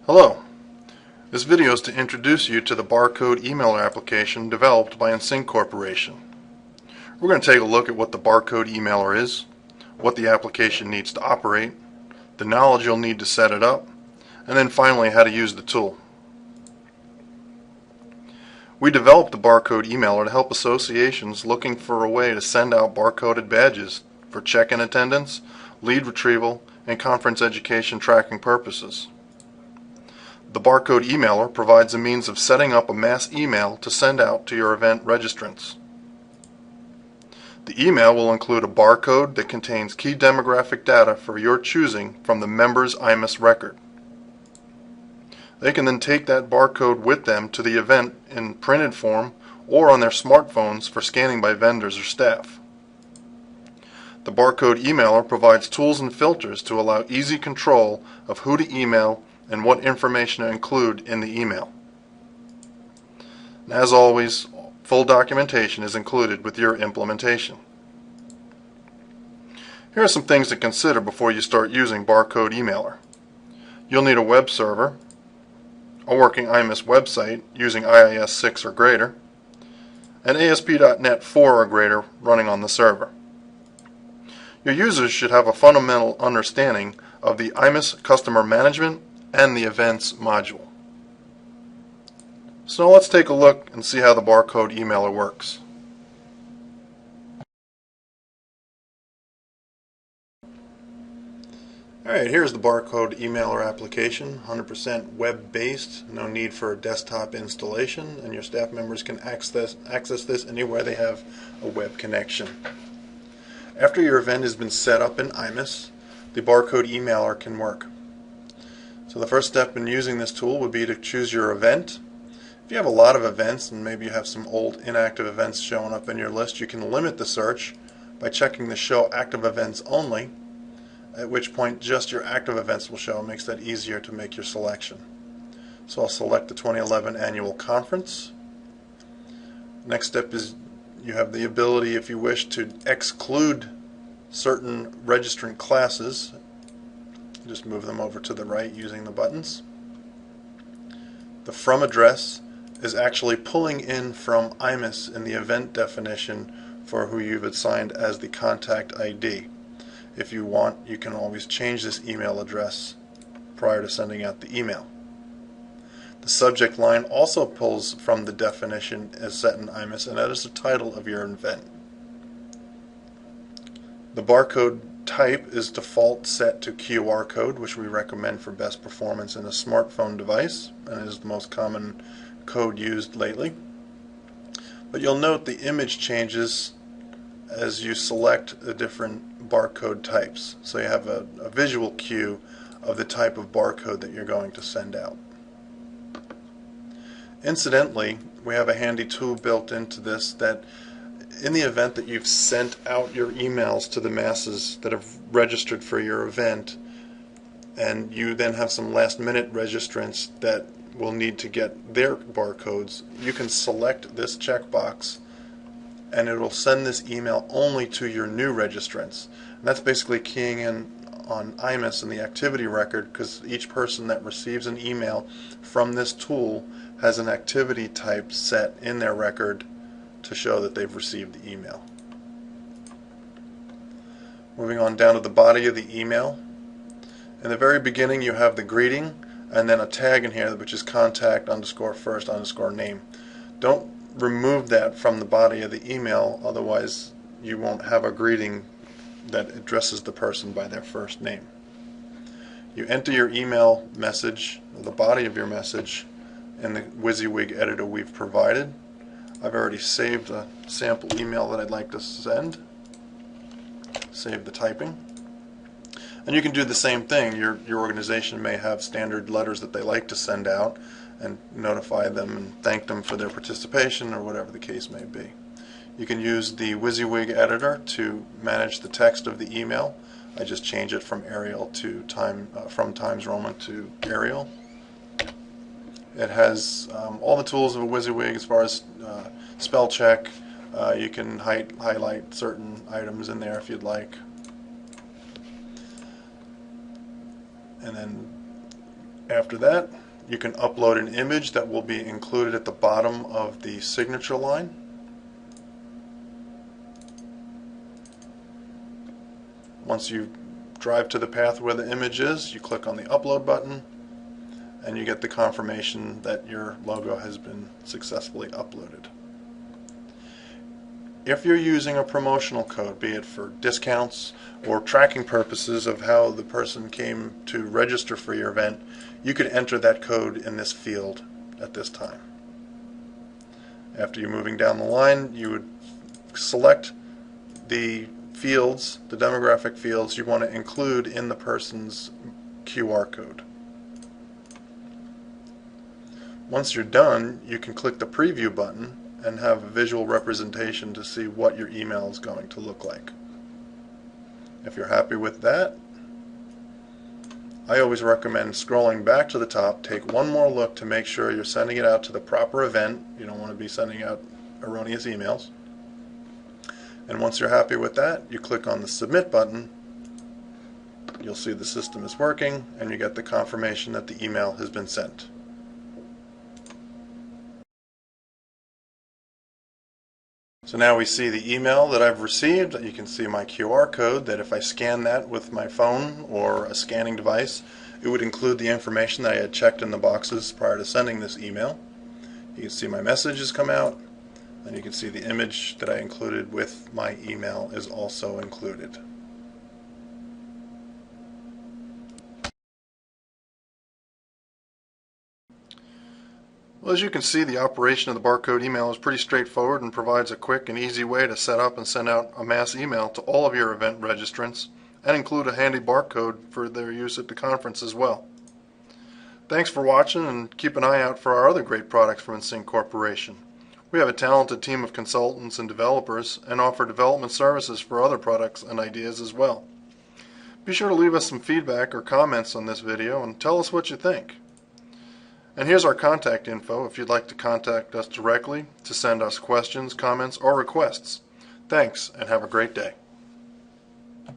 Hello. This video is to introduce you to the Barcode emailer application developed by Insync Corporation. We're going to take a look at what the Barcode emailer is, what the application needs to operate, the knowledge you'll need to set it up, and then finally how to use the tool. We developed the Barcode emailer to help associations looking for a way to send out barcoded badges for check-in attendance, lead retrieval, and conference education tracking purposes. The Barcode emailer provides a means of setting up a mass email to send out to your event registrants. The email will include a barcode that contains key demographic data for your choosing from the member's IMIS record. They can then take that barcode with them to the event in printed form or on their smartphones for scanning by vendors or staff. The Barcode emailer provides tools and filters to allow easy control of who to email and what information to include in the email. And as always, full documentation is included with your implementation. Here are some things to consider before you start using Barcode emailer. You'll need a web server, a working IMIS website using IIS 6 or greater, and ASP.NET 4 or greater running on the server. Your users should have a fundamental understanding of the IMIS customer management and the events module. So let's take a look and see how the Barcode emailer works. Alright, here's the Barcode emailer application, 100% web-based, no need for a desktop installation, and your staff members can access this anywhere they have a web connection. After your event has been set up in IMIS, the Barcode emailer can work. So the first step in using this tool would be to choose your event. If you have a lot of events and maybe you have some old inactive events showing up in your list, you can limit the search by checking the Show Active Events Only, at which point just your active events will show. It makes that easier to make your selection. So I'll select the 2011 Annual Conference. Next step is you have the ability, if you wish, to exclude certain registrant classes. Just move them over to the right using the buttons. The From address is actually pulling in from IMIS in the event definition for who you've assigned as the contact ID. If you want, you can always change this email address prior to sending out the email. The subject line also pulls from the definition as set in IMIS, and that is the title of your event. The barcode type is default set to QR code, which we recommend for best performance in a smartphone device, and is the most common code used lately. But you'll note the image changes as you select the different barcode types. So you have a visual cue of the type of barcode that you're going to send out. Incidentally, we have a handy tool built into this that in the event that you've sent out your emails to the masses that have registered for your event, and you then have some last minute registrants that will need to get their barcodes, you can select this checkbox and it will send this email only to your new registrants. And that's basically keying in on IMIS in the activity record, because each person that receives an email from this tool has an activity type set in their record to show that they've received the email. Moving on down to the body of the email. In the very beginning you have the greeting and then a tag in here which is contact _first _name. Don't remove that from the body of the email, otherwise you won't have a greeting that addresses the person by their first name. You enter your email message, the body of your message, in the WYSIWYG editor we've provided. I've already saved a sample email that I'd like to send. Save the typing. And you can do the same thing. Your organization may have standard letters that they like to send out, and notify them and thank them for their participation or whatever the case may be. You can use the WYSIWYG editor to manage the text of the email. I just change it from Arial to from Times Roman to Arial. It has all the tools of a WYSIWYG as far as spell check. You can highlight certain items in there if you'd like. And then After that, you can upload an image that will be included at the bottom of the signature line. Once you drive to the path where the image is, you click on the upload button and you get the confirmation that your logo has been successfully uploaded. If you're using a promotional code, be it for discounts or tracking purposes of how the person came to register for your event, you could enter that code in this field at this time. After you're moving down the line, you would select the fields, the demographic fields you want to include in the person's QR code. Once you're done, you can click the preview button and have a visual representation to see what your email is going to look like. If you're happy with that, I always recommend scrolling back to the top, take one more look to make sure you're sending it out to the proper event. You don't want to be sending out erroneous emails. And once you're happy with that, you click on the submit button. You'll see the system is working and you get the confirmation that the email has been sent. So now we see the email that I've received. You can see my QR code that if I scan that with my phone or a scanning device, it would include the information that I had checked in the boxes prior to sending this email. You can see my message has come out, and you can see the image that I included with my email is also included. Well, as you can see, the operation of the Barcode email is pretty straightforward and provides a quick and easy way to set up and send out a mass email to all of your event registrants and include a handy barcode for their use at the conference as well. Thanks for watching, and keep an eye out for our other great products from InSync Corporation. We have a talented team of consultants and developers and offer development services for other products and ideas as well. Be sure to leave us some feedback or comments on this video and tell us what you think. And here's our contact info if you'd like to contact us directly to send us questions, comments, or requests. Thanks, and have a great day.